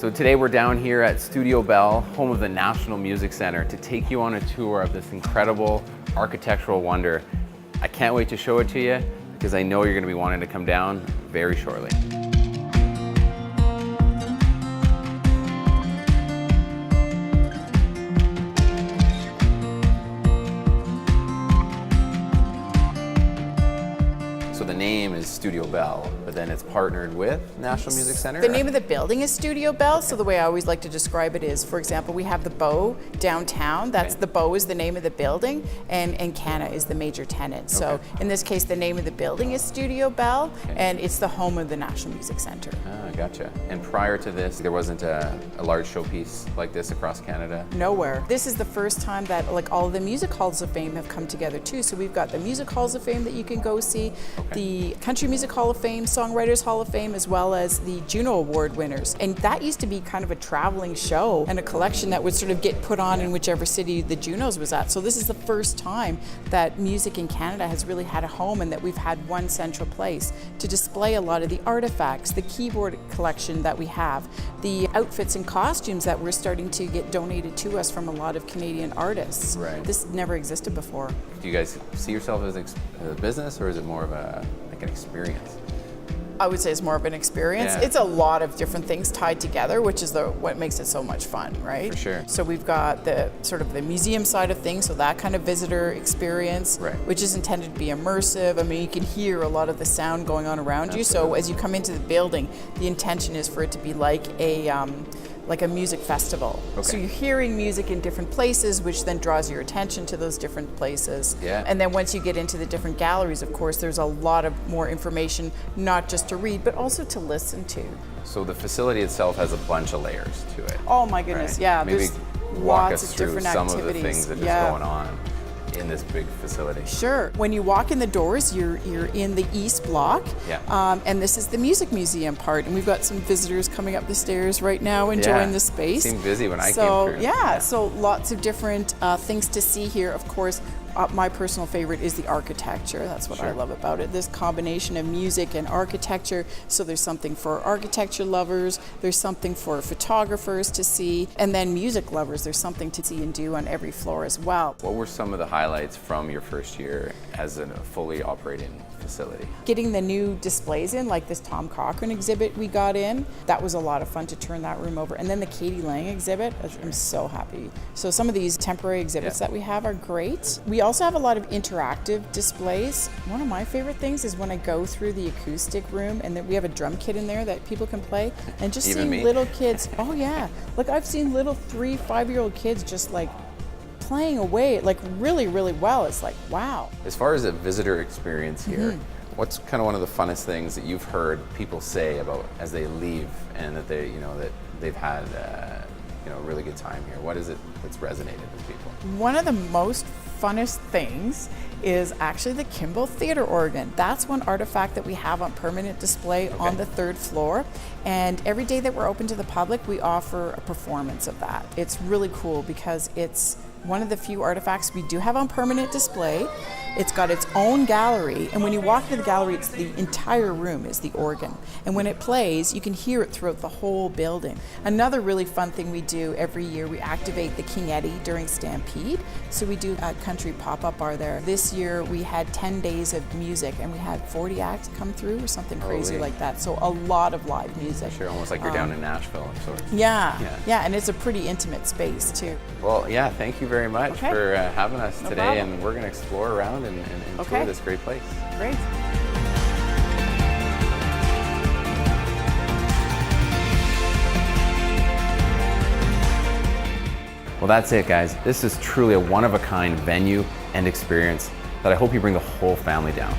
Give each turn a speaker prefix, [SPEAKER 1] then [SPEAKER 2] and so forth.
[SPEAKER 1] So today we're down here at Studio Bell, home of the National Music Center, to take you on a tour of this incredible architectural wonder. I can't wait to show it to you because I know you're going to be wanting to come down very shortly. So the name is Studio Bell, but then it's partnered with National Music Center?
[SPEAKER 2] The name of the building is Studio Bell, so the way I always like to describe it is, for example, we have the Bow downtown. That's the Bow is the name of the building, and Canna is the major tenant. So in this case, the name of the building is Studio Bell, and it's the home of the National Music Center.
[SPEAKER 1] Ah, gotcha. And prior to this, there wasn't a large showpiece like this across Canada?
[SPEAKER 2] Nowhere. This is the first time that like all of the music halls of fame have come together too. So we've got the music halls of fame that you can go see, the Country Music Hall of Fame, Songwriters Hall of Fame, as well as the Juno Award winners. And that used to be kind of a traveling show and a collection that would sort of get put on in whichever city the Junos was at. So this is the first time that music in Canada has really had a home and that we've had one central place to display a lot of the artifacts, the keyboard collection that we have, the outfits and costumes that we're starting to get donated to us from a lot of Canadian artists.
[SPEAKER 1] Right.
[SPEAKER 2] This never existed before.
[SPEAKER 1] Do you guys see yourself as a business, or is it more of like an experience?
[SPEAKER 2] I would say it's more of an experience.
[SPEAKER 1] Yeah.
[SPEAKER 2] It's a lot of different things tied together, which is what makes it so much fun, right?
[SPEAKER 1] For sure.
[SPEAKER 2] So we've got the sort of the museum side of things, so that kind of visitor experience, which is intended to be immersive. I mean, you can hear a lot of the sound going on around you. So as you come into the building, the intention is for it to be like a music festival. So you're hearing music in different places, which then draws your attention to those different places.
[SPEAKER 1] Yeah.
[SPEAKER 2] And then once you get into the different galleries, of course, there's a lot of more information, not just to read, but also to listen to.
[SPEAKER 1] So the facility itself has a bunch of layers to it.
[SPEAKER 2] Oh my goodness,
[SPEAKER 1] right?
[SPEAKER 2] yeah.
[SPEAKER 1] Maybe
[SPEAKER 2] There's
[SPEAKER 1] walk
[SPEAKER 2] lots
[SPEAKER 1] us
[SPEAKER 2] of
[SPEAKER 1] through
[SPEAKER 2] different
[SPEAKER 1] some
[SPEAKER 2] activities.
[SPEAKER 1] of the things that are going on in this big facility.
[SPEAKER 2] Sure. When you walk in the doors, you're in the East Block, and this is the Music Museum part. And we've got some visitors coming up the stairs right now enjoying the space.
[SPEAKER 1] It seemed busy when I came through.
[SPEAKER 2] So lots of different things to see here. Of course, my personal favorite is the architecture. That's what I love about it. This combination of music and architecture. So there's something for architecture lovers, there's something for photographers to see, and then music lovers, there's something to see and do on every floor as well.
[SPEAKER 1] What were some of the highlights from your first year as a fully operating facility?
[SPEAKER 2] Getting the new displays in, like this Tom Cochrane exhibit we got in, that was a lot of fun to turn that room over. And then the Katie Lang exhibit, I'm so happy. So some of these temporary exhibits that we have are great. We also have a lot of interactive displays. One of my favorite things is when I go through the acoustic room and then we have a drum kit in there that people can play, and just seeing little kids, oh yeah, like I've seen little 3-5-year-old kids just like playing away like really, really well. It's like, wow.
[SPEAKER 1] As far as a visitor experience here, what's kind of one of the funnest things that you've heard people say about as they leave and that they, that they've had a really good time here? What is it that's resonated with people?
[SPEAKER 2] One of the most funnest things is actually the Kimball Theatre organ. That's one artifact that we have on permanent display on the 3rd floor. And every day that we're open to the public, we offer a performance of that. It's really cool because it's one of the few artifacts we do have on permanent display. It's got its own gallery, and when you walk into the gallery, it's the entire room is the organ. And when it plays, you can hear it throughout the whole building. Another really fun thing we do every year, we activate the King Eddie during Stampede. So we do a country pop-up bar there. This year we had 10 days of music, and we had 40 acts come through or something crazy like that. So a lot of live music.
[SPEAKER 1] Sure, almost like you're down in Nashville of sorts.
[SPEAKER 2] Yeah, and it's a pretty intimate space too.
[SPEAKER 1] Well, thank you very much for having us today,
[SPEAKER 2] problem.
[SPEAKER 1] and we're going to explore around and tour this great place.
[SPEAKER 2] Great.
[SPEAKER 1] Well, that's it, guys. This is truly a one-of-a-kind venue and experience that I hope you bring the whole family down.